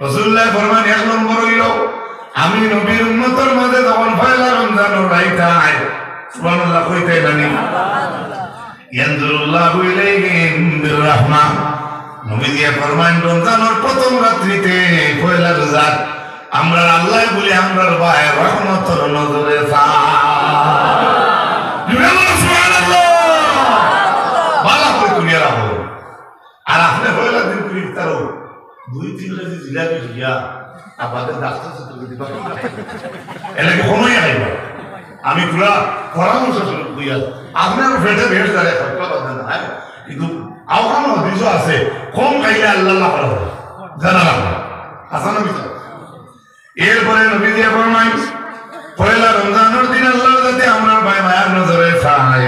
রাসূলুল্লাহ ফরমান এক নম্বর হইল আমি নবীর উম্মতের মাঝে যখন পয়লা রমজান উড়াইতাই সুবহানাল্লাহ কইতে জানি ইয়ানজুরুল্লাহু ইলাইহিম বিররহমা নবী দিয়ে ফরমান রমজানের প্রথম রাত্রিতে পয়লা রোজা আমরা আল্লাহ বলি আমরার ভাই রহমতের নজরে সুবহানাল্লাহ বালা করে দুনিয়া রাখো আর আপনি পয়লা দিন করে ইফতারও 2-3 কেজি জিলাপি দিয়া আমাদের ডাক্তার সাথে দিবা এলাকে সময় আইবা আমি পুরা পরামর্শ কইয়া আপনার পেটে বেশ দাঁড়ে কথা না কিন্তু আওকানো দিস আছে কম খাইলে আল্লাহ করা জানালাম আসানো বিচার এরপরে নবী দিয়ে ফরমাই পয়লা রমজানের দিন আল্লাহর যাতে আমরা ভাই মায়ার নজরে চাই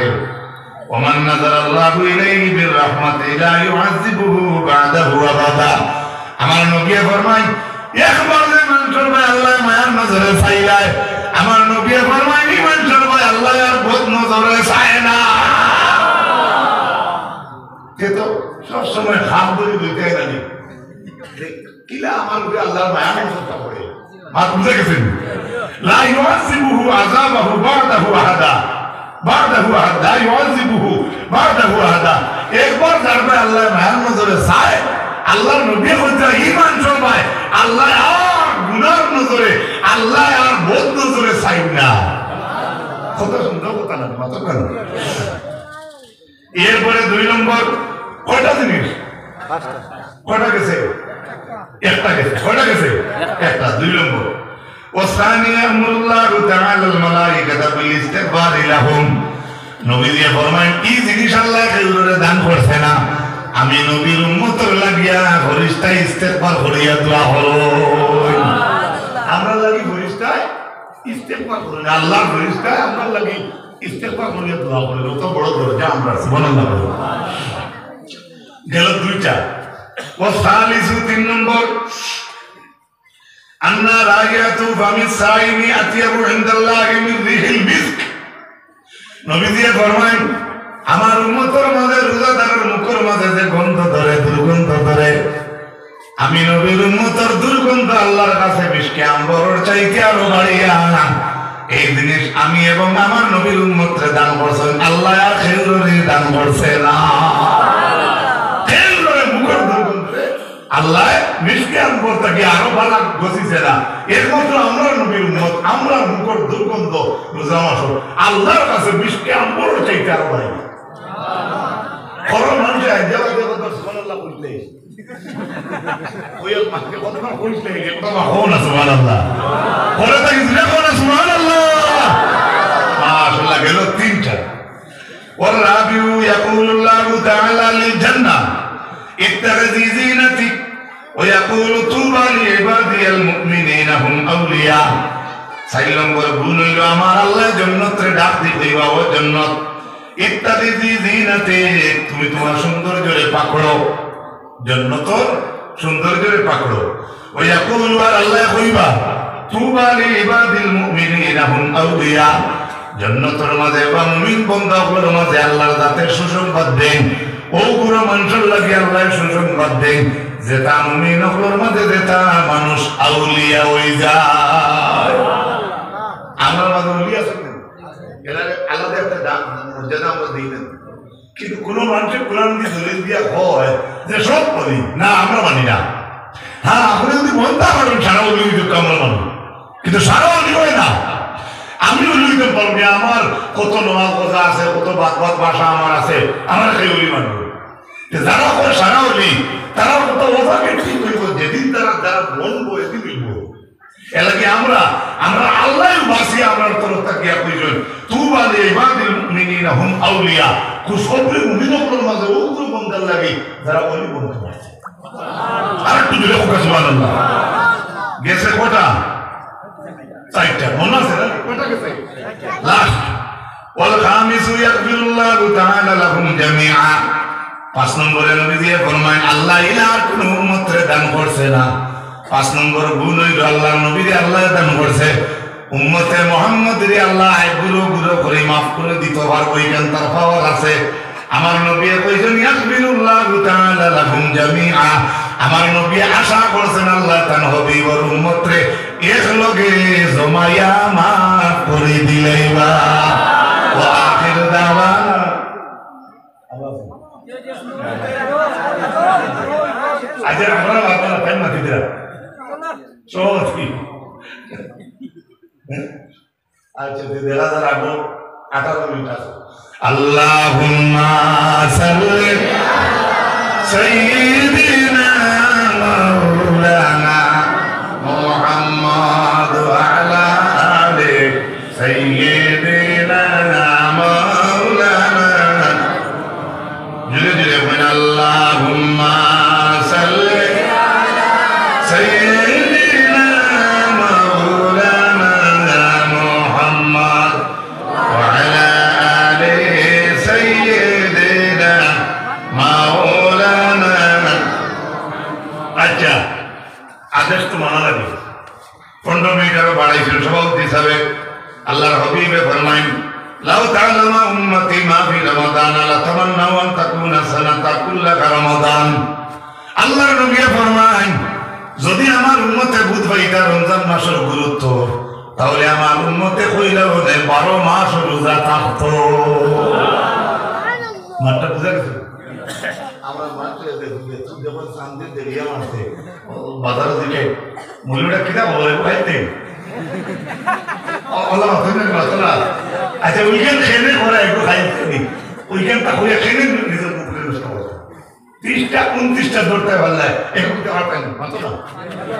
ওমান নাযারাল্লাহু ইলাইহি বিররহমাতি লা ইউআযিবুহু বা'দাহু আবাদা আমার নবী ফরমাই একবার যে মানুষের ভাই আল্লাহ মায়ার নজরে চাইলায় আমার নবী ফরমাই এই মানুষের ভাই আল্লাহ আর বদ নজরে চায় না তো সব সময় খাম করে দিতে জানি কিলা আমার উপরে আল্লাহর মায়া নজরটা পড়ে আর বুঝে গেছেন লা ইউআযিবুহু আযাবাহু বা'দাহু আহাদা লা ইউআযিবুহু বা'দাহু আহাদা একবার যাবে আল্লাহ মায়ার নজরে চায় আল্লাহর নবী বলতে ঈমান সবাই আল্লাহ আর গুনার নজরে আল্লাহ আর বদ নজরে চাই না কত সুন্দর কথা না মাত্র কেন এরপরে 2 নম্বর কয়টা জিনিস কয়টা গেছে একটা গেছে কয়টা গেছে একটা 2 নম্বর ওয়াসানি আমরুল্লাহু তাআলা আল মালায়েকাতা বিল ইস্তিগফারি লাহুম নবী দিয়ে ফরমান কি জিনিস আল্লাহ খেজুরে দান করছে না আমি নবীর উম্মতের লাগিয়া ফরিস্তা ইস্তেগফার করিয়া দোয়া হলো আমরা লাগি ফরিস্তা ইস্তেগফার করি আল্লাহর ফরিস্তা আমরা লাগি ইস্তেগফার করিয়া দোয়া করি কত বড় দরজা আমরা সুবহানাল্লাহ গেল 2টা ও সালিসু 3 নম্বর আন্না রায়াতু ফামিস সাইমি আতিয়াবু ইনদাল্লাহি মিন রিহিল মিস্ক নবী দিয়ে ফরমান আমার উম্মতের মাঝে রোজাদারের মুখের মাঝে যে গন্ধ ধরে দুর্গন্ধ ধরে আমি নবীর উম্মতের দুর্গন্ধ আল্লাহর কাছে মিশকে আম্বরের চাইতে আরো বাড়িয়া এই জিনিস আমি এবং আমার নবীর উম্মতরে দান করছেন আল্লাহ আর খেজুরে দান করছে না খেজুরে মুখের দুর্গন্ধে আল্লাহ মিশকে আম্বরটাকে আরো ভালো গছিছে না একমাত্র আমরা নবীর উম্মত আমরা মুখের দুর্গন্ধ রোজা মাস আল্লাহর কাছে মিশকে আম্বরের চাইতে আরো বাড়ি করোনা মানুষ দেওয়া দেওয়া সুবহানাল্লাহ কইলে ওই মাকে কথা কইলে এটা না সুবহানাল্লাহ করে তাই দেখো না সুবহানাল্লাহ মাশাআল্লাহ গেল 3টা ওয়ারাবিউ ইয়াকুলুল্লাহু তাআলা লিল জান্নাহ ইত্তাখিযি জিনাতিক ওয়া ইয়াকুলু তুবা লিইবাদিল মুমিনিনা হুম আউলিয়া 4 নম্বর গুণ হইল আমার আল্লাহ জান্নাতে ডাক দিবা ও জান্নাত ইত্যাদি জিনাতে তুমি তোমার সৌন্দর্যরে পাকড়ো জান্নাতের সৌন্দর্যরে পাকড়ো ওয়া ইয়াকুলু আল্লাহ কইবা তুবা লিইবাদিল মুমিনিনা হুম আউলিয়া জান্নাতের মাঝে বা মুমিন বান্দাগুলোর মাঝে আল্লাহর জাতের সুসংবাদ দেন ও পুরো মানুষের লাগি আল্লাহ সুসংবাদ দেন যেটা মুমিনগুলোর মাঝে যেটা মানুষ আউলিয়া হয়ে যায় আমরা মাঝে আউলিয়া আছেন আলাদা একটা দাম মর্যাদা আমরা দিই না কিন্তু কোন মানুষের কোরআন দিয়ে দলিল দিয়া হয় যে সব বলি না আমরা মানি না হ্যাঁ আপনি যদি মনটা পারেন সারা অলিযোগ্য আমরা মানি কিন্তু সারা অলি হয় না আমি অলিযোগ্য পারবো আমার কত নোয়া কথা আছে কত বাদ ভাষা আমার আছে আমার সেই অলি মানব যারা করে সারা অলি তারা কত ওভাকে ঠিক হইব যেদিন তারা যারা বলবো এদিন হইব এলাকি আমরা আল্লাহ বাসি আমরা তরফ থেকে কইজন তুবা লিইবাদিল মুমিনিনা হুম আউলিয়া খুশখবরি মুমিনদের মাঝে ওগুলো বন্দার লাগি যারা ওলি বলতে পারছে সুবহানাল্লাহ আর একটু দিলে সুবহানাল্লাহ গেছে কটা 4টা মনে আছে না কটা গেছে লাস্ট ওয়াল খামিসু ইয়াগফিরুল্লাহু তাআলা লাহুম জামিআ 5 নম্বরে নবী দিয়ে ফরমান আল্লাহ ইলার কোন উম্মতরে দান করছে না 5 নম্বর গুণ হইল আল্লাহর নবীরে আল্লাহ দান করছে উম্মতে মুহাম্মদের আল্লাহ গুরু গুরু করে maaf করে দিতে পারবো এইখান তার পাওয়ার আছে আমার নবী কইছেন ইয়াগফিরুল্লাহু তাআলা লাহুম জামিআ আমার নবী আশা করছেন আল্লাহ উম্মাতান হবিবর উম্মতরে এক লগে জমায়া মাফ করে দিলাইবা ওয়া আখির দাওয়ানা আজের আমরা আপনারা ফেন না দিরা চৌধুরী আচ্ছা দিরা যারা আগো 18 মিনিট আছে আল্লাহুম্মা সাল্লি সাইয়্যিদিনা মাওলানা মুহাম্মদ ওয়া আলা আলি সাইয়্যিদিনা মাওলানা জুরে জুরে বলেন আল্লাহুম্মা সাল্লি সাইয়্যিদিনা মাওলানা মুহাম্মদ ওয়া আলা আলি সাইয়্যিদিনা মাওলানা। আচ্ছা আদেশ তো মানা লাগে 15 মিনিট আগে বাড়াইছিল সভাপতি হিসাবে আল্লাহর হাবিবে ফরমাইন লাউ তাআলামা উম্মতি মা ফি রমাদান লা তামান্নাউ আন তাকুনা সানাতা কুল্লাকা রমাদান। আল্লাহর নবী ফরমাইন যদি আমার উম্মতে বুঝ পাইতা রমজান মাসের গুরুত্ব তাহলে আমার উম্মতে কইলা হলে 12 মাস রোজা থাকতো। মাত্রা বুঝা গেছে আমরা মাত্রা দেখো যখন শান্তি দেরিয়া মারতে বাজার দিকে মূল্যটা কিনা বলে পাইতে আল্লাহ আপনাদের কথা আচ্ছা উইকেন্ড খেলে করে একটু খাইতে উইকেন্ড তা হয়ে খেলে নিজের মুখে নষ্ট করে 30টা 29টা ধরতে পারলে এখন তো পারবেন মাত্র না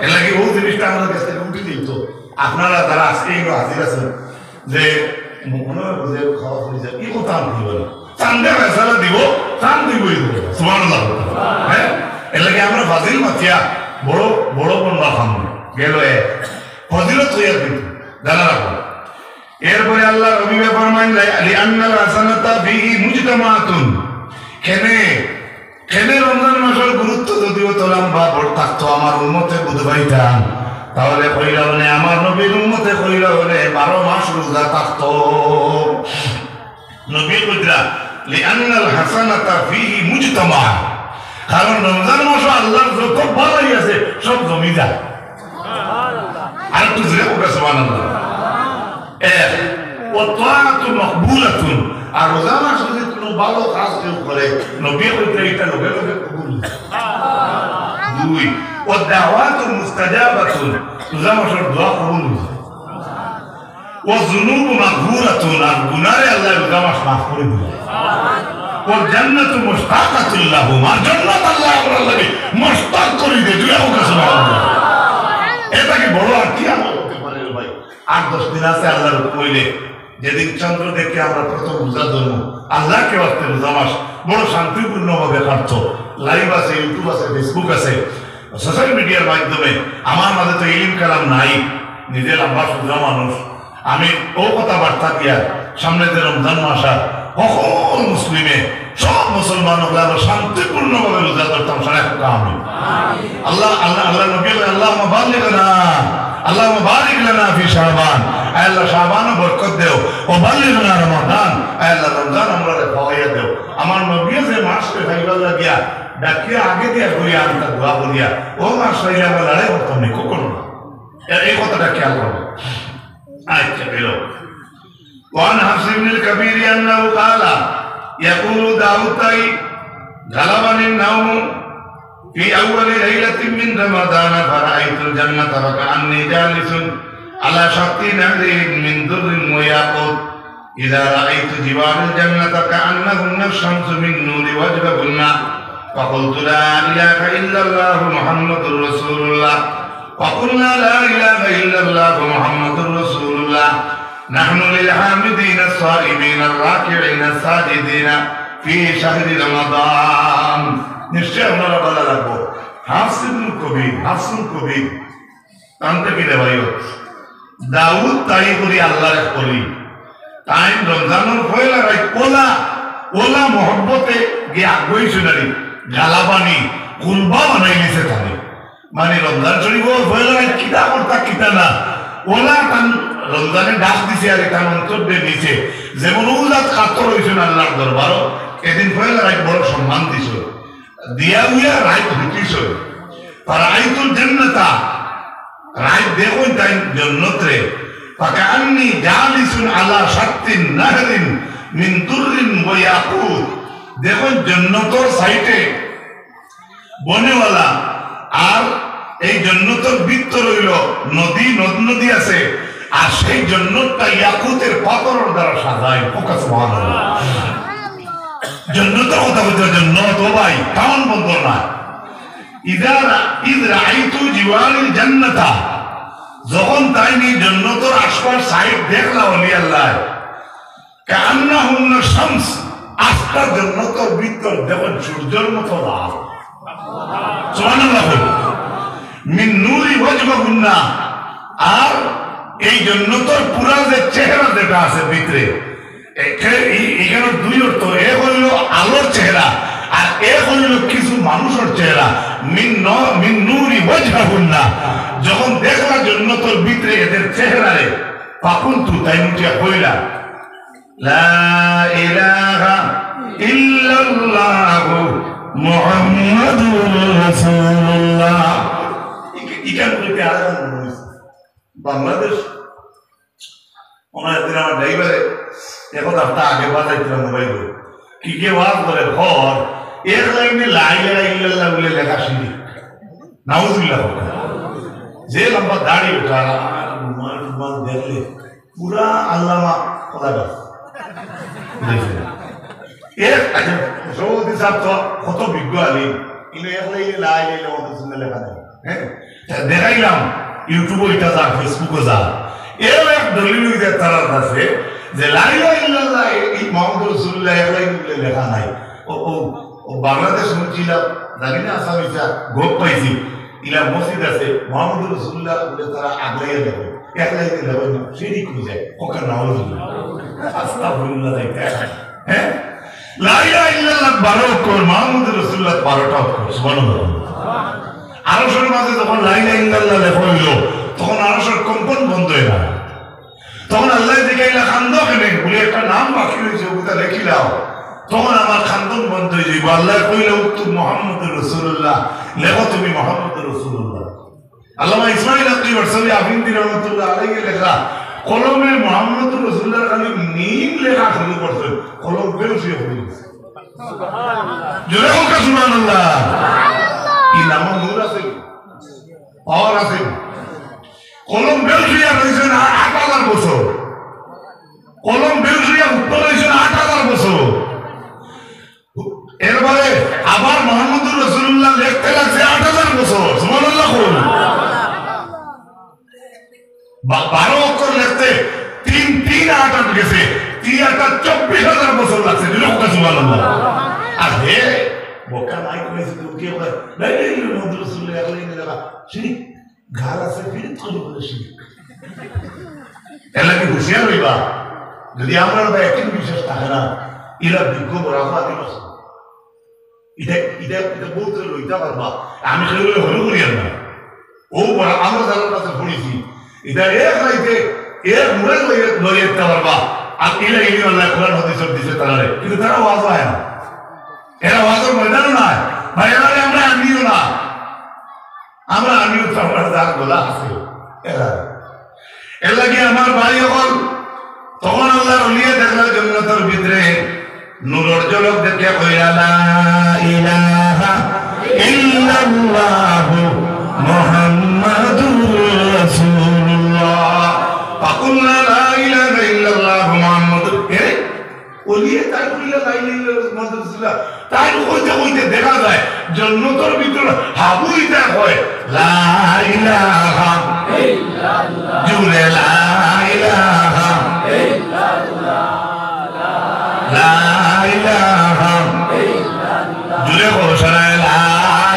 এর লাগে ওই জিনিসটা আমাদের কাছে উঠে দিত আপনারা যারা আজকে এগুলো হাজির আছেন যে মনে হয় যে খাওয়া হয়ে যায় এই কথা আমি বলি চান্দে ফেসলা দিব চান দিবই দিব সুবহানাল্লাহ হ্যাঁ এর লাগে আমরা ফাজিল মাতিয়া বড় বড় বন্ধা খাম গেল ফজিলত হইয়া কিন্তু জানা রাখো। এরপরে আল্লাহ রবিবে ফরমাইন লিআন্নাল হাসানাতা ফিহি মুজতামাতুন খেনে রমজান মাসের গুরুত্ব যদিও তোলাম বা বড় থাকতো আমার উম্মতে বুঝ পাইতাম তাহলে কইরা হলে আমার নবীর উম্মতে কইরা হলে 12 মাস রোজা থাকতো। নবী কইরা লিআন্নাল হাসানাতা ফিহি মুজতামা কারণ রমজান মাস আল্লাহর যত ভালোই আছে সব জমি যায় আর একটু জোরে বলবে সুবহানাল্লাহ ওয়াতাআতু মাকবুলাতুন আর রোজা মাস যদি কোনো ভালো কাজ কেউ করে নবী কইতে এটা লগে লগে কবুল দুই ওয়াদাওয়াতু মুস্তাজাবাতুন রোজা মাসের দোয়া কবুল ওয়াযুনুবু মাগফুরাতুন আর গুনাহে আল্লাহ রোজা মাস মাফ করে দিবেন ওয়াল জান্নাতু মুশতাকাতুল লাহু আর জান্নাত আল্লাহ আপনার লাগি মুশতাক করে দেয় জুড়ে হোক সুবহানাল্লাহ। এটা কি বড় আর কি আমল হতে পারে ভাই 8-10 দিন আছে আল্লাহর কইলে যেদিন চন্দ্র দেখে আমরা প্রথম রোজা ধরব আল্লাহকে ওয়াক্তে রোজা মাস বড় শান্তিপূর্ণভাবে কাটতো। লাইভ আছে ইউটিউব আছে ফেসবুক আছে সোশ্যাল মিডিয়ার মাধ্যমে আমার মাঝে তো ইলম কালাম নাই নিজের লম্বা সোজা মানুষ আমি ও কথাবার্তা দিয়া সামনে যে রমজান মাস সকল মুসলিমে সব মুসলমান শান্তিপূর্ণভাবে রোজা ধরতাম সারা আমি আল্লাহ আল্লাহ আল্লাহ নবী আল্লাহুম্মা বাল্লিগনা আল্লাহুম্মা বারিক লানা ফি শাবান আয় আল্লাহ শাবান বরকত দেও ও বাল্লিগনা রমাদান আয় আল্লাহ রমজান আমরা পাওয়াইয়া দেও। আমার নবী যে মাসকে ভাইবা লাগিয়া ডাকিয়া আগে দিয়া করিয়া আমি তার দোয়া বলিয়া ও মাস হইলে আমরা লড়াই করতাম না কখনো এই কথাটা খেয়াল করবো। আচ্ছা বেরো وعن حفص بن الكبير أنه قال يقول داود غلبني النوم في أول ليلة من رمضان فرأيت الجنة فكأني جالس على شط نهر من در وياقوت إذا رأيت جبال الجنة كأنهن الشمس من نور وجههن فقلت لا إله إلا الله محمد رسول الله وقلنا لا إله إلا الله محمد رسول الله نحن للحامدين الصائمين الراكعين الساجدين في شهر رمضان নিশ্চয় আপনারা বলা রাখবো হাফস ইবনে কবির তান্তে কি দেবাইও দাউদ তাই করি আল্লাহর করি তাই রমজানের পয়লা রাত ওলা মহব্বতে গিয়ে আগ্রহী শুনারি গালাবানি কুলবা বানাই নিছে থাকে মানে রমজান শরীফ পয়লা রাত কিতা করতা কিতা না ওলা তান রমজানে ডাক দিছে আর তার অন্তর দিয়ে নিছে যেমন উজাত কাতর হয়েছেন আল্লাহর দরবারও এদিন পয়লা রাত বড় সম্মান দিছ দিয়া উইয়া রাত হইতিছ আর আইতুল জান্নাতা রাইত দেখুন তাই জান্নাত রে ফাকান্নি জালিসুন আলা শাত্তিন নাহরিন মিন দুররিন ওয়া ইয়াকুত দেখুন জান্নাতের সাইডে বনেওয়ালা আর এই জান্নাতের ভিতর হইল নদী নদী আছে আর সেই জান্নাতটা ইয়াকুতের পাথরের দ্বারা সাজায় সুবহানাল্লাহ জান্নাতের কথা বলতে জান্নাত ও ভাই কারণ বন্ধ না ইদ রাআইতু জিওয়ারিল জান্নাতা যখন তাই নি জান্নাতের আশপাশ সাইড দেখলা ওলি আল্লাহ কান্নাহুন্না শামস আস্তা জান্নাতের ভিতর দেখুন সূর্যের মতো লাল সুবহানাল্লাহ মিন নূরি ওয়াজহুন্না আর এই জান্নাতের পুরা যে চেহারা যেটা আছে ভিতরে এখানে দুই অর্থ এক হইল আলোর চেহারা আর এক হইল কিছু মানুষের চেহারা মিন নূরি ওয়াজহুন্না যখন দেখলা জান্নাতের ভিতরে এদের চেহারারে ফাকুনতু তাই মুটিয়া কইলা লা ইলাহা ইল্লাল্লাহু মুহাম্মাদুর রাসূলুল্লাহ ইকান কইতে আলাদা বাংলাদেশ ওনার দিন আমার ড্রাইভারে এখন আপনার আগে বাজাইছিলাম মোবাইল কি কে ওয়াজ বলে ঘর এর লাইনে লা ইলাহা ইল্লাল্লাহ বলে লেখা শিখি নাউজুবিল্লাহ যে লম্বা দাড়ি ওঠা মান দেখলে পুরা আল্লামা খোদা এর আচ্ছা সৌদি সাহেব তো কত বিজ্ঞ আলিম কিন্তু এক লাইনে লা ইলাহা ইল্লাল্লাহ লেখা নেই হ্যাঁ দেখাইলাম ইউটিউবে এটা যা ফেসবুকে যা এর এক দলিল হইতে তারা আছে যে লা ইলাহা ইল্লাল্লাহ এই মুহাম্মদ রাসূলুল্লাহ এক লাইনে লেখা নাই ও বাংলাদেশ শুনছিলাম জানি না আসামিটা গোপ পাইছি ইলা মসজিদ আছে মুহাম্মদ রাসূলুল্লাহ বলে তারা আগলাইয়া দেবে এক লাইনে দেবে সেটি খুঁজে ওকে নাউজুবিল্লাহ আস্তাগফিরুল্লাহ যাইতে হ্যাঁ লা ইলাহা ইল্লাল্লাহ 12 অক্ষর মুহাম্মদ রাসূলুল্লাহ 12টা অক্ষর সুবহানাল্লাহ আরশের মাঝে যখন লা ইলাহা ইল্লাল্লাহ লেখা হইল তখন আরশের কম্পন বন্ধ হয়ে গেল তখন আল্লাহ দেখাইলা খান্দকেনে বলে একটা নাম বাকি হয়েছে ওটা লেখিলাও তখন আমার খান্দন বন্ধ হয়ে যাইব আল্লাহ কইলা উত্তর মুহাম্মদ রাসূলুল্লাহ লেখো তুমি মুহাম্মদ রাসূলুল্লাহ আল্লামা ইসমাইল আকিব আরসালি আফিন্দি রহমাতুল্লাহ আলাইহি লেখা কলমে মুহাম্মদ রাসূলুল্লাহ খালি নিম লেখা শুরু করছেন কলম বেরোসি হয়ে গেছে সুবহানাল্লাহ জোরে হোক সুবহানাল্লাহ এই নাম নূর আছে পাওয়ার আছে কলম বেলজিয়া রয়েছেন ৮,০০০ বছর কলম বেলজিয়া উত্তর রয়েছেন ৮,০০০ বছর এরপরে আবার মুহাম্মদুর রাসূলুল্লাহ লিখতে লাগছে ৮,০০০ বছর সুবহানাল্লাহ 12 অক্ষর লিখতে ৩ গেছে ৩,২৪,০০০ বছর লাগছে সুবহানাল্লাহ আর হে বোকা নাই কইছে তো কি বলে নাই মুহাম্মদ রাসূলুল্লাহ আলাইহি ওয়াসাল্লাম শিরিক ঘাল আছে ফিরে করে বলে শিরিক এলাকি হুঁশিয়ার হইবা যদি আমরা একই বিশ্বাস থাকে না এরা বিজ্ঞ বরাবর দিবস এটা বলতে লইতে পারবা আমি সেগুলো হলো করি না ও আমরা যারা কাছে পড়েছি এটা এক রাইতে এর মুড়ে লইয়ে যেতে পারবা আর এলা ইনি আল্লাহ কোরআন হাদিস দিছে তারা কিন্তু তারা ওয়াজ হয় না এরা ওয়াজের ময়দানও না ভাই আমরা আমিও না আমরা আমিও তো আমার যার গোলা আছে এরা এর লাগে আমার ভাই হল তখন আল্লাহর ওলিয়ে দেখলা জান্নাতের ভিতরে নূরের ঝলক দেখে কইলা লা ইলাহা ইল্লাল্লাহ মুহাম্মাদুর রাসূলুল্লাহ ফাকুলনা লা ইলাহা ইল্লাল্লাহ মুহাম্মাদুর ওলিয়ে তাই কইলা লা ইলাহা ইল্লাল্লাহ মুহাম্মাদুর রাসূলুল্লাহ তাই কইতে দেখা যায় জান্নাতের ভিতরে হাবুইটা হয় লা ইলাহা ইল্লাল্লাহ জুরে লা ইলাহা ইল্লাল্লাহ লা ইলাহা ইল্লাল্লাহ জুরে ঘোষণা লা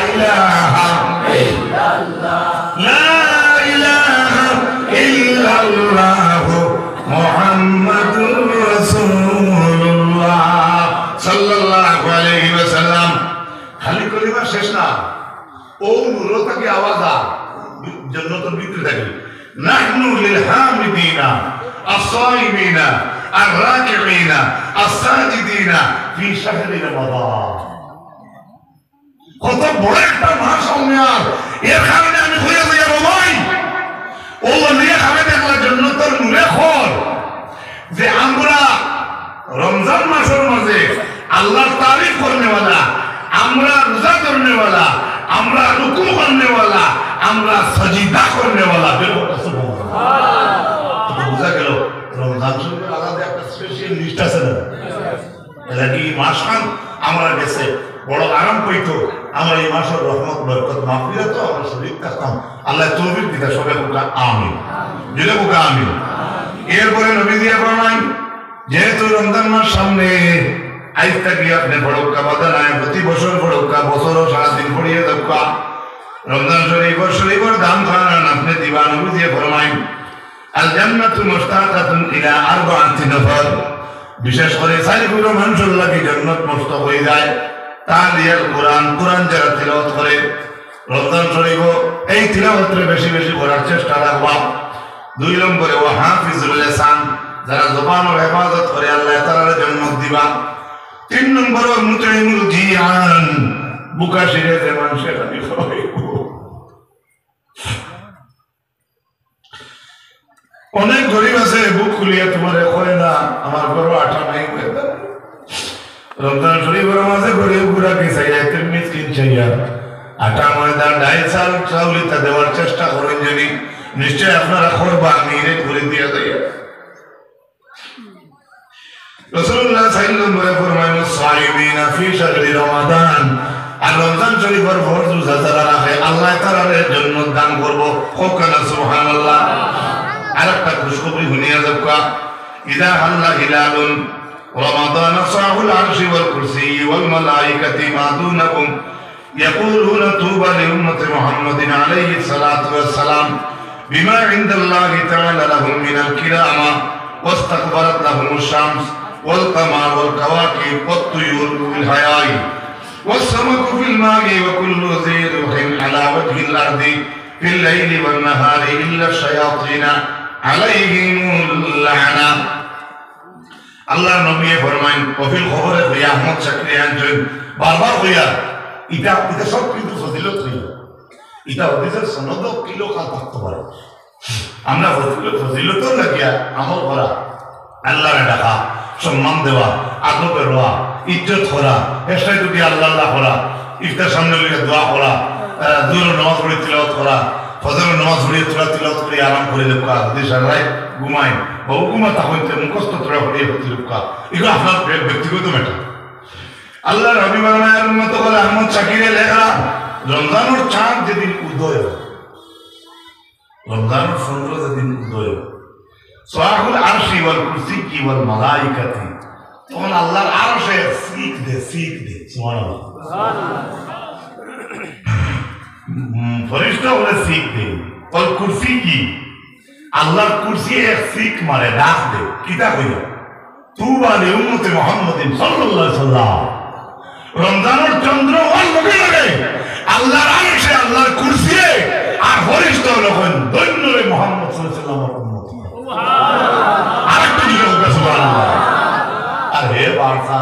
ইলাহা ইল্লাল্লাহ লা ইলাহা ইল্লাল্লাহ মুহাম্মাদুর রাসূলুল্লাহ সাল্লাল্লাহু আলাইহি ওয়াসাল্লাম খালি কলিমা শেষ না ও নূর থেকে আওয়াজ আ জান্নাতের ভিতরে থাকে নাহনু লিল হামিদিনা আস-সাইমিনা আর-রাকিঈনা আস-সাজিদিনা ফি শাহরি রমাদান কত বড় একটা মাস আর এর কারণে আমি হয়ে যাই ভাই আল্লাহর তারিফ করনে वाला, আমরা রোজা করনে वाला, আমরা রুকু করনে वाला, আমরা সাজদা করনে वाला। সুবহানাল্লাহ। বুঝা গেল রমজান শরীফের আলাদা একটা স্পেশাল লিস্ট আছে না? এটা কি মাসখান আমরা গেছে বড় আরাম পাইতো, আমরা এই মাসের রহমত বরকত মাগফিরাত আমরা শরীর থাকতাম। আল্লাহ তৌফিক দিতে সবাই বলুন আমিন। যদি বলুন আমিন। এরপরে নবী দিয়ে ফরমান, যেহেতু রমজান মাস সামনে, আজ থেকে আপনি বড়কা বাদানায় প্রতি বছর বড়কা বছরও সারাদিন পড়িয়ে দক্কা রমজান শরীফের দাম খান আপনি দিবা। নবী দিয়ে ফরমান, আল জান্নাতু মুশতাকাতুন ইলা আরবাআতি নফর, বিশেষ করে চারিগুলো মানুষের লাগে জান্নাত মুশতাক হয়ে যায়। তালিয়াল কোরআন, কোরআন যারা তিলাওয়াত করে রমজান শরীফ এই তিলাওয়াতরে বেশি বেশি করার চেষ্টা রাখবা। 2 নম্বরে ওয়া হাফিজুল লিসান, যারা জবানের হেফাজত করে আল্লাহ তাআলার জান্নাত দিবা। 3 নম্বরে মুতাইমুল জিয়ান, বুকা শিরে যে মানুষের খালি খাওয়াইব। অনেক গরিব আছে বুক খুলিয়া তোমার কয় না আমার ঘরে আটা নাই। রমজান শরীফের মাঝে গরিব গুড়াকে চাইয়া মিসকিন চাইয়া আটা ময়দা ডাইল চাল চাউলিতা দেওয়ার চেষ্টা করেন, জানি নিশ্চয় আপনারা করবা। আমি করে দিয়া যাইয়া রাসূলুল্লাহ সাল্লাল্লাহু আলাইহি ফরমায়েন, সাইমিনা ফি শাহরি রমাদান, আর রমজান শরীফের ফরজ রোজা যারা রাখে আল্লাহ তাআলার জন্য দান করব। কোকানা সুবহানাল্লাহ। আরেকটা খুশখবরি শুনিয়া যাবা, ইদা হাল্লা হিলালুন رمضان صاحب العرش والكرسي والملائكة ما دونهم يقولون طوبى لأمة محمد عليه الصلاة والسلام بما عند الله تعالى لهم من الكرامة واستكبرت لهم الشمس والقمر والكواكب والطيور بالحياة والسمك في الماء وكل ذي روح على وجه الأرض في الليل والنهار إلا الشياطين عليهم اللعنة। আল্লাহ নবী ফরমায়েন, কফিল খবরে হইয়া আহমদ শাকরি আনছেন বারবার হইয়া এটা সব কিন্তু ফজিলত হইয়া এটা হদিসের সনদ কিলো কাল থাকতে পারে। আমরা ফজিলত লাগিয়া আমল করা, আল্লাহরে ডাকা, সম্মান দেওয়া, আদবে রোয়া, ইজ্জত করা, এসটাই দুটি আল্লাহ আল্লাহ করা, ইফতার সামনে লিখে দোয়া করা, দুইয়ের নামাজ পড়ে তিলাওয়াত করা, ফজরের নামাজ পড়িয়ে তিলাওয়াত করে আরাম করে লেখা, যদি সারাই ঘুমায় বহু ঘুমা তখন মুখস্থ তোরা পড়িয়ে লেখা, এগুলো আপনার ব্যক্তিগত ম্যাটার। আল্লাহ রবি বাংলার মতো করে আহমদ শাকিরে লেখা, রমজানের চাঁদ যেদিন উদয়, রমজানের চন্দ্র যেদিন উদয়, সাহুল আরশি ওয়াল কুরসি কি ওয়াল মালাইকাতি, তখন আল্লাহর আরশে সিক দে সুবহানাল্লাহ। ফেরেশতা বলে সিক দে, ওয়াল কুরসি কি আল্লাহর কুরসি এক সিক মারে ডাক দে, কিতা কইয়া তুবা লি উম্মতি মুহাম্মাদিন সাল্লাল্লাহু আলাইহি ওয়াসাল্লাম। রমজানের চন্দ্র ওয়াল লগে লগে আল্লাহর আরশে আল্লাহর কুরসি আর ফেরেশতা যখন ধন্য রে মুহাম্মদ সাল্লাল্লাহু আলাইহি ওয়াসাল্লাম সুবহানাল্লাহ। আরেকটু দিকে সুবহানাল্লাহ। আর হে বারসা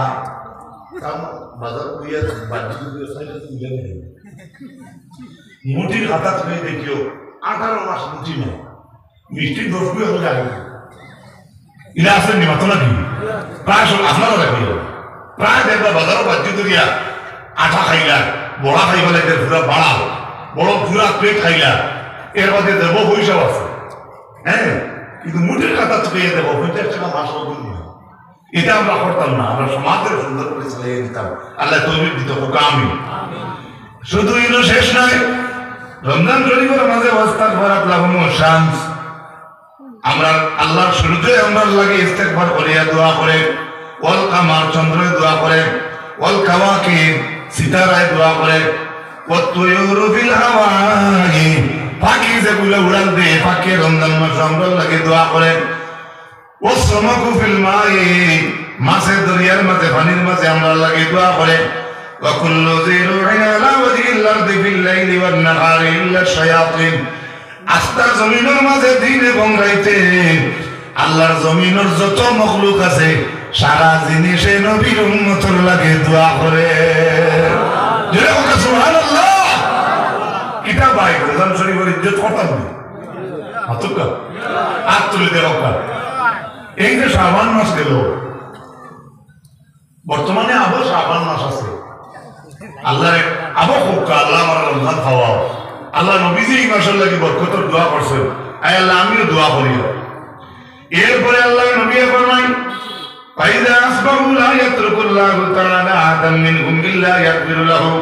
কাম বাজার কইয়া বাজি দিয়ে সাইডে দিলে নেই মুঠির হাতা থেকে দেখিও 18 মাস মুঠি না মিষ্টি 10 কুই হয়ে যায়। ইলা আসেন নি মাত্র নাকি প্রায় সব আপনারা রাখিও প্রায় দেখবা বাজারও বাজি দিয়া আঠা খাইলা, বড়া খাইবা লাগে পুরা বাড়া বড় পুরা পেট খাইলা, এর মধ্যে দেব পয়সা আছে, হ্যাঁ, কিন্তু মুঠির খাতা থেকে দেব 50 টাকা মাস হল। এটা আমরা করতাম না, আমরা সমাজের সুন্দর করে চালিয়ে দিতাম। আল্লাহ তৌফিক দিত। আমিন। শুধু এগুলো শেষ নয়, রমজান শরীফের মাঝে ওয়াস্তাগফারাত লাহুমুশ শামস, আমরা আল্লাহর শুরুতে আমরা লাগে ইস্তেগফার করিয়া দোয়া করে, ওয়াল কামার চন্দ্রে দোয়া করে, ওয়াল কাওয়াকিব সিতারায় দোয়া করে, ওয়াত তুয়ুরু ফিল হাওয়াই পাখি যেগুলো উড়াল দেয় পাখি রমজান মাসে আমরা লাগে দোয়া করে, ওয়াস সামাকু ফিল মাই মাছের দরিয়ার মাঝে পানির মাঝে আমরা লাগে দোয়া করে, ওয়া কুল্লু যী রূহিন আলা ওয়াজহিল আরদি ফিল লাইলি ওয়ান নাহারি ইল্লা শায়াতিন। আস্তা জমিনের মাঝে দিন এবং রাইতে আল্লাহর জমিনের যত মখলুক আছে সারা জিনিসে নবীর উম্মতের লাগে দোয়া করে। জোরে বলো সুবহানাল্লাহ। কিতা ভাই রমজান শরীফের ইজ্জত করতাম না আতুকা আত তুলে দেওয়া। এই যে শাবান মাস গেল, বর্তমানে আবার শাবান মাস আছে আল্লাহ আবার খুব আল্লাহ আমার রমজান খাওয়াও আল্লাহ নবীজি এই মাসের লাগি বরকতের দোয়া করছেন আয় আল্লাহ আমিও দোয়া করি এরপরে আল্লাহ নবী ফরমান ফাইদা আসবাহু লা ইয়াতরুকুল্লাহু তাআলা আদাম মিনহুম ইল্লা ইয়াগফিরু লাহু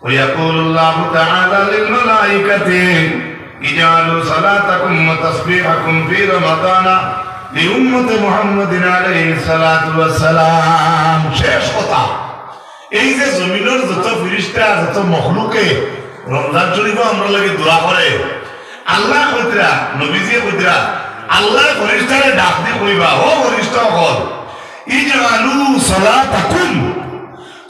ওয়া ইয়াকুলুল্লাহু তাআলা লিল মালাইকাতি ইজআলু সালাতাকুম ওয়া তাসবিহাকুম ফি রমাদানা লিউম্মতি মুহাম্মাদিন আলাইহিস সালাতু ওয়াস সালাম। শেষ কথা, এই যে জমিনের যত ফেরেশতা যত মখলুকে রমজান শরীফে আমরা লাগি দোয়া করে আল্লাহ কইতরা নবীজি কইতরা আল্লাহ ফেরেশতারে ডাক দি কইবা ও ফেরেশতা হল ইজআলু সালাতাকুম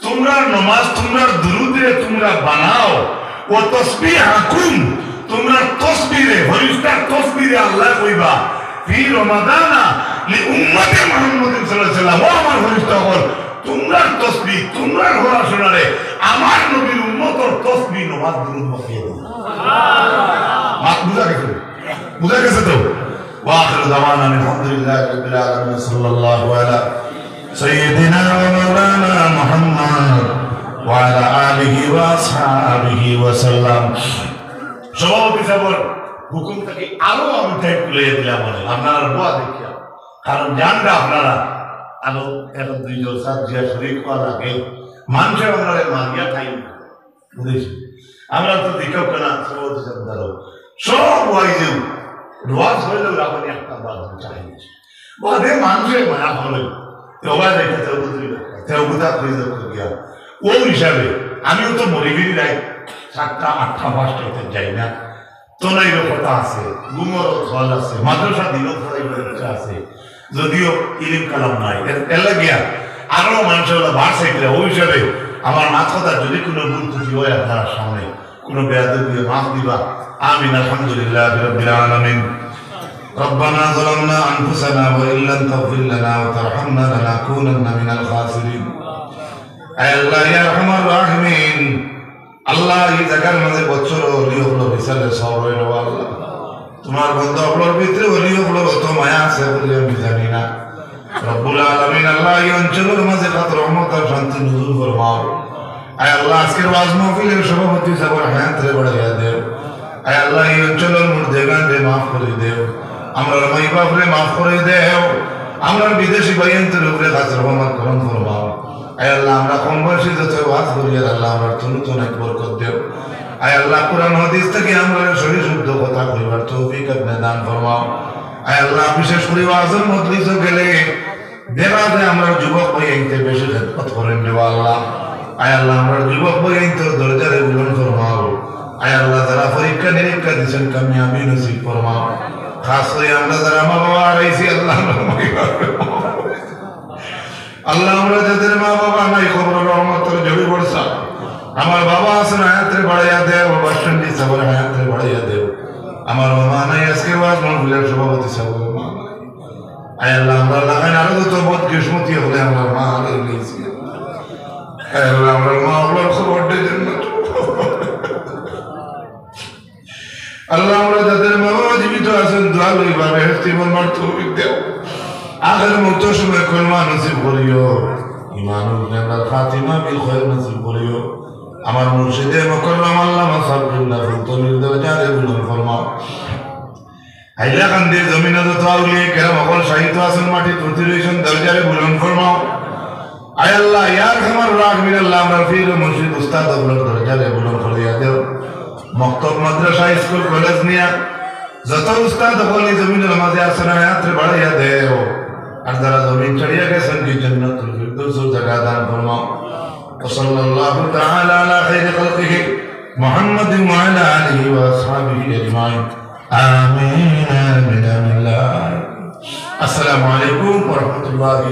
তোমরা নামাজ তোমরা দুরুদে তোমরা বানাও ও তাসবিহাকুম তোমরা তাসবিহে ফেরেশতা তাসবিহে আল্লাহ কইবা ফি রমাদানা লিউম্মতি মুহাম্মাদিন সাল্লাল্লাহু আলাইহি ওয়াসাল্লাম ও আমার ফেরেশতা হল তোমরা তাসবিহ তোমরা পড়াশোনারে আমার নবীর উম্মতের তাসবিহ নামাজ দুরুদ বকিয়ে দাও। সুবহানাল্লাহ। মাত বুঝা গেছে তো? واخر دعوانا الحمد لله رب العالمين صلى الله على سيدنا ومولانا محمد وعلى اله واصحابه وسلم। সভাপতি সাহেবের হুকুম থেকে আরো আমি টাইপ করে দিলাম আপনারা দোয়া দেখিয়া, কারণ জানরা আপনারা আরো এক দুইজন সাত জিয়া শরীর করার আগে মানুষের আপনারা মারিয়া খাই বুঝেছি আমরা তো দিকেও কেনা সভাপতি সাহেব ধরো সব ওয়াইজেও রোয়াজ হইলেও রাখনি একটা বাদ চাই বাদে মানুষের মায়া হলে তেবা দেখে তেবুতা খুঁজে গিয়া ও হিসাবে আমিও তো মরিবিরি রাই 7টা 8টা 5টাতে যাই না তো নাই কথা আছে গুমর ফল আছে মাদ্রাসা দিল আছে যদিও ইলিম কালাম নাই এর লাগিয়া আরো মানুষের ভার চাইলে ওই হিসাবে আমার মাথা যদি কোনো ভুল ত্রুটি হয় আপনার সামনে কোনো বেয়াদবি মাফ দিবা আমিন। আলহামদুলিল্লাহ রাব্বিল আলামিন। ربنا ظلمنا انفسنا وان لم تغفر لنا وترحمنا لنكونن من الخاسرين। اي الله يا ارحم الراحمين আল্লাহ এই জায়গার মাঝে বছর ওলি হলো বিচারে সব হইল আল্লাহ তোমার বন্ধু আপনার ভিতরে ওলি হলো কত মায়া আছে বলে আমি জানি না। রব্বুল আলামিন আল্লাহ এই অঞ্চলের মাঝে কত রহমত আর শান্তি নজুল ফরমাও। আয় আল্লাহ আজকের ওয়াজ মাহফিলের সভাপতি সাহেবের হায়াতে বাড়াইয়া দেও। আয় আল্লাহ এই অঞ্চলের মুর্দেগানকে মাফ করে দেও, আমরা মাই বাপরে মাফ করে দেও, আমরা বিদেশি ভাইয়ের উপরে কাজ রহমত করম ফরমাও। আয় আল্লাহ আমরা কম বয়সী যত ওয়াজ করি আল্লাহ আমার নতুন এক বরকত দেও। আয় আল্লাহ কোরআন হাদিস থেকে আমরা শরীর শুদ্ধ কথা কইবার তৌফিক আপনি দান ফরমাও। আয় আল্লাহ বিশেষ করে ওয়াজের মজলিসে গেলে দেখা যায় আমরা যুবক ভাইয়েতে বেশি খেদমত করেন দেওয়া আল্লাহ। আয় আল্লাহ আমরা যুবক ভাইয়েতে দরজারে বুলন্দ ফরমাও। আয় আল্লাহ যারা পরীক্ষা নিরীক্ষা দিচ্ছেন কামিয়াবি নসিব ফরমাও। খাস করে আমরা যারা মা বাবা হারাইছি আল্লাহ আল্লাহ আমরা যাদের মা বাবা নাই খবর রহমতের জড়ি পড়ছা আমার বাবা আছেন হায়াতে বাড়াইয়া দেও, বাসন্ডি সাহেবের হায়াতে বাড়াইয়া দেও। আমার মা নাই আজকে ওয়াজ মাহফিলের সভাপতি সাহেবের মা নাই। আয় আল্লাহ আমরা লাগাই আরো তো বহুত কিসমতি হলে আমরা মা হারাই নিয়েছি। আয় আল্লাহ আমরা মা বাবার খবর দিয়েছেন আল্লাহ আমরা যাদের মা বাবা জীবিত আছেন দোয়া লইবা বেহেশতি বলবার তৌফিক দেও। আখির মতো সময় কলমা নসিব করিও, ঈমানুল জান্নাত খাতিমা বিল খায়র নসিব করিও। আমার মুর্শিদে মুকররম আল্লামা সাবরুল্লাহ ফুতনির দরজারে বুলন্দ ফরমাও। হাইলাকান্দি জমিনে যত আউলিয়া কেরাম সকল সাহিত্য আছেন মাটি তুতি রইছেন দরজারে বুলন্দ ফরমাও। আয় আল্লাহ ইয়া আরহামার রাহিমিন আল্লাহ আমরা পীর মুর্শিদ উস্তাদ আপনার দরজারে বুলন্দ করিয়া দেও। মক্তব মাদ্রাসা স্কুল কলেজ নিয়া যত উস্তাদ বলি জমিনের মাঝে আছেন হায়াতে বাড়াইয়া দেও। আর যারা জমিন ছাড়িয়া গেছেন কি জান্নাতুল ফিরদৌসের জায়গা দান ফরমাও। সাল্লাল্লাহু তাআলা আলা খায়রি খালকিহি মুহাম্মাদিন ওয়া আলা আলিহি ওয়া আসহাবিহি আজমাইন। আমিন আমিন আমিন। আসসালামু আলাইকুম ওয়া রাহমাতুল্লাহি